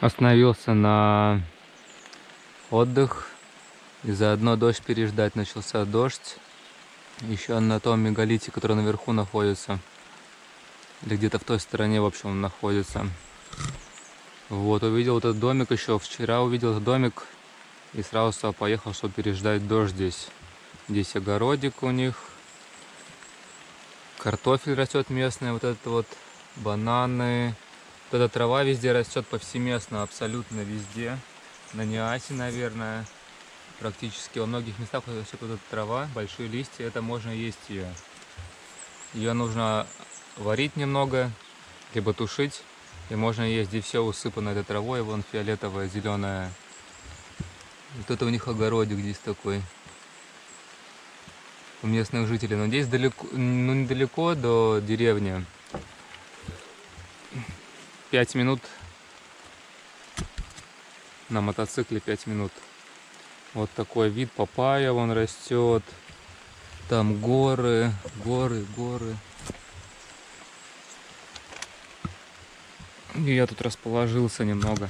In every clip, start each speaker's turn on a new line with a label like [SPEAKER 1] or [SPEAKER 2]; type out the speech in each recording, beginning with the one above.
[SPEAKER 1] Остановился на отдых и заодно дождь переждать. Начался дождь. Еще на том мегалите, который наверху находится. Или где-то в той стороне, в общем, он находится. Вот, увидел этот домик еще. Вчера увидел этот домик и сразу поехал, чтобы переждать дождь здесь. Здесь огородик у них. Картофель растет местный, вот это вот, бананы. Вот эта трава везде растет повсеместно, абсолютно везде. На Ниасе, наверное, практически во многих местах растет вот эта трава, большие листья, это можно есть ее. Ее нужно варить немного, либо тушить, и можно есть. Здесь все усыпано этой травой, вон фиолетовая, зеленая. Вот это у них огородик здесь такой. У местных жителей. Но здесь далеко, ну недалеко до деревни. 5 минут на мотоцикле, 5 минут. Вот такой вид. Папайя вон растет. Там горы, горы, горы. И я тут расположился немного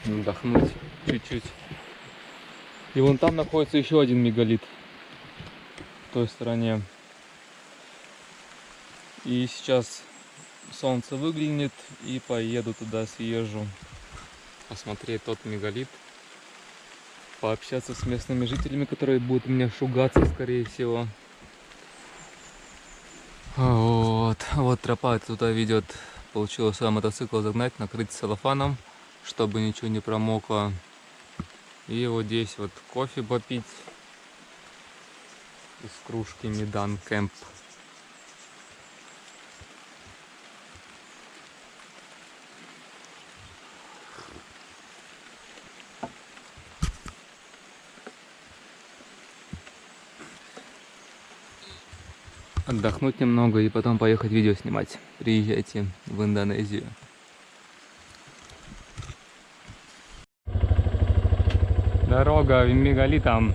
[SPEAKER 1] отдохнуть чуть-чуть. И вон там находится еще один мегалит в той стороне. И сейчас солнце выглянет и поеду туда, съезжу посмотреть тот мегалит, пообщаться с местными жителями, которые будут меня шугаться, скорее всего. Вот тропа туда ведет. Получилось свой мотоцикл загнать, накрыть целлофаном, чтобы ничего не промокло. И вот здесь вот кофе попить из кружки Медан Кэмп. Отдохнуть немного и потом поехать видео снимать. Приезжайте в Индонезию. Дорога мегалитом.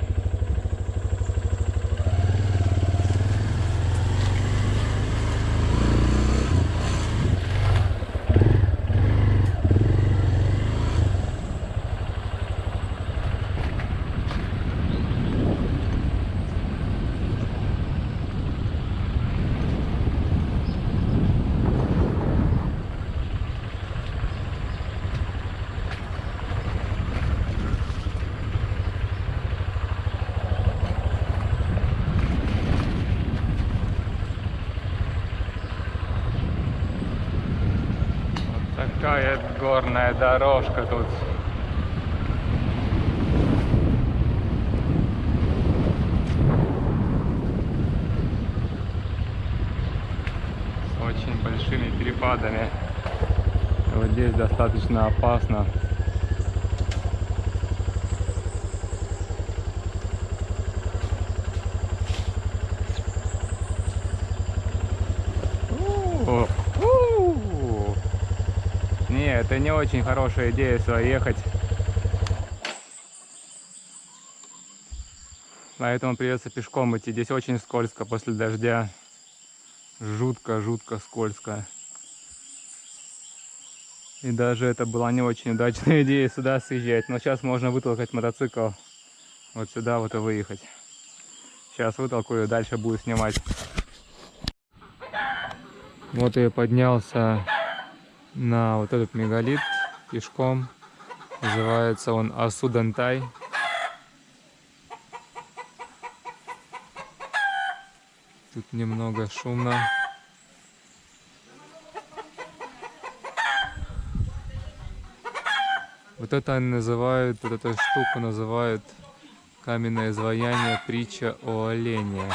[SPEAKER 1] Такая горная дорожка тут. С очень большими перепадами. Вот здесь достаточно опасно. Не, это не очень хорошая идея сюда ехать. Поэтому придется пешком идти. Здесь очень скользко после дождя. Жутко скользко. И даже это была не очень удачная идея сюда съезжать. Но сейчас можно вытолкать мотоцикл вот сюда вот и выехать. Сейчас вытолкаю и дальше буду снимать. Вот я поднялся на вот этот мегалит пешком. Называется он Асудантай. Тут немного шумно. Вот это они называют, вот эту штуку называют каменное изваяние, притча о олене.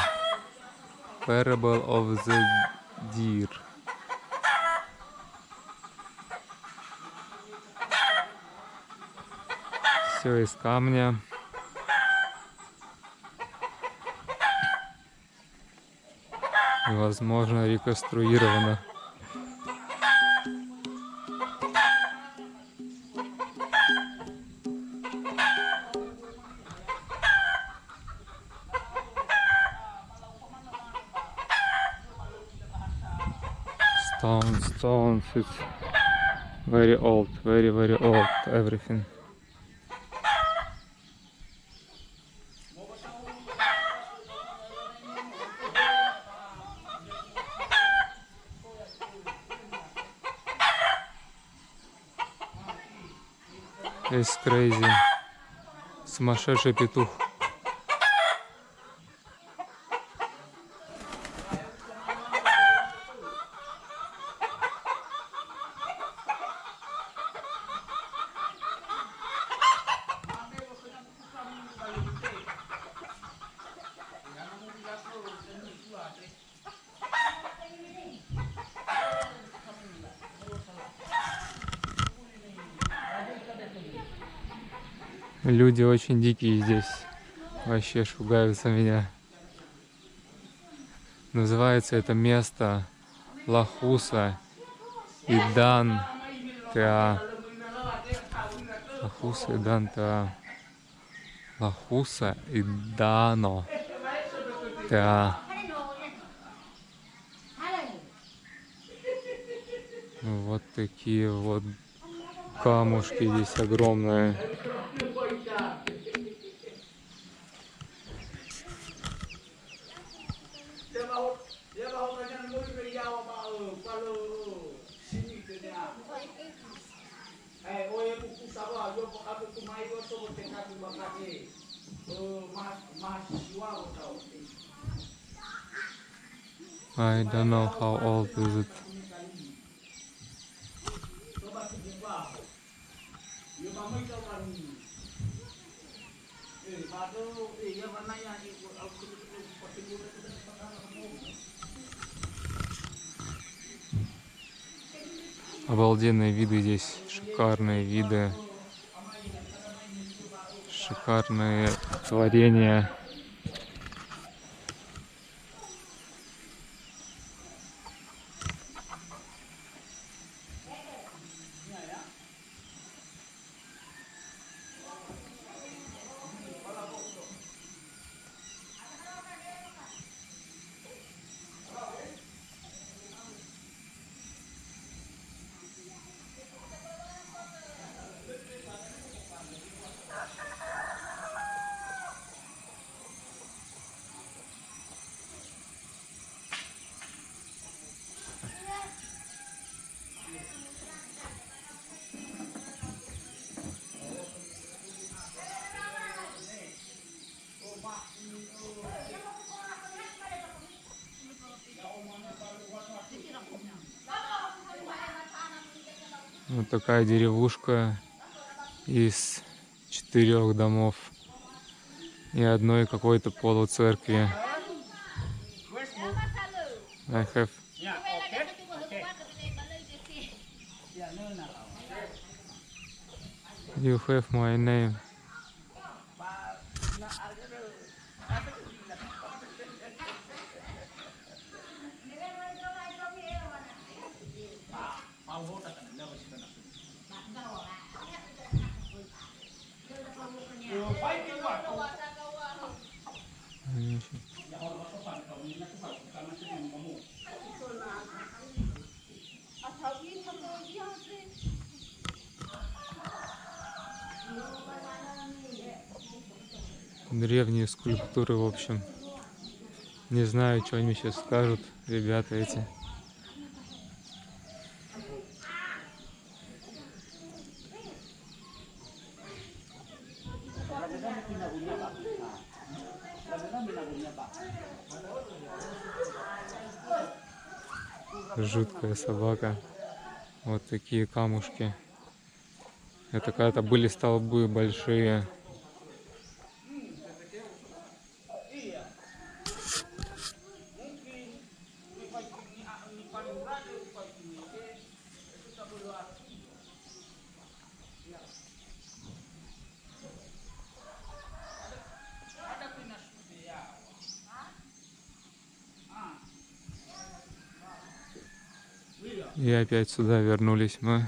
[SPEAKER 1] Parable of the Deer. Все из камня. И, возможно, реконструировано. Stones, it's Very old, very, very old everything. It's crazy. Сумасшедший петух. Люди очень дикие здесь. Вообще шугаются меня. Называется это место Лахуса и Дан Теа. Лахуса и Дан Теа. Лахуса и Дано Теа. Вот такие вот камушки здесь огромные. I don't know how old is it. Обалденные виды здесь, шикарные виды, шикарные творения. Вот такая деревушка из 4 домов и одной какой-то полуцеркви. I have... You have my name. Древние скульптуры, в общем. Не знаю, что они сейчас скажут, ребята эти. Жуткая собака. Вот такие камушки. Это когда-то были столбы большие. И опять сюда вернулись мы,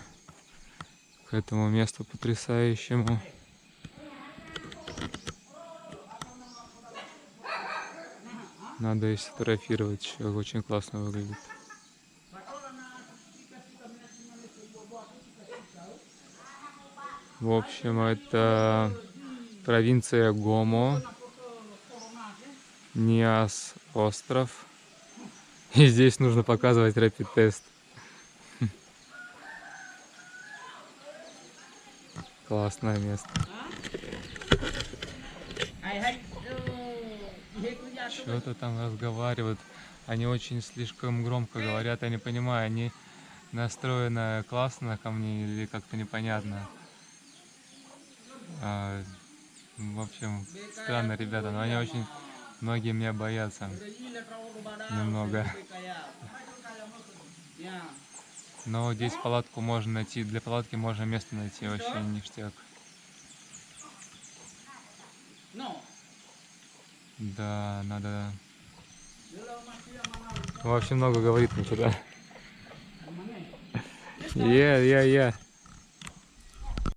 [SPEAKER 1] к этому месту потрясающему. Надо и сфотографировать, еще очень классно выглядит. В общем, это провинция Гомо, Ниас остров. И здесь нужно показывать рэпид-тест. Классное место. Что-то там разговаривают. Они очень слишком громко говорят, я не понимаю, они настроены классно ко мне или как-то непонятно. В общем, странно, ребята, но они очень... Многие меня боятся. Немного. Но здесь палатку можно найти, для палатки можно место найти, вообще ништяк. Да, надо... В общем, много говорит ничего. Yeah.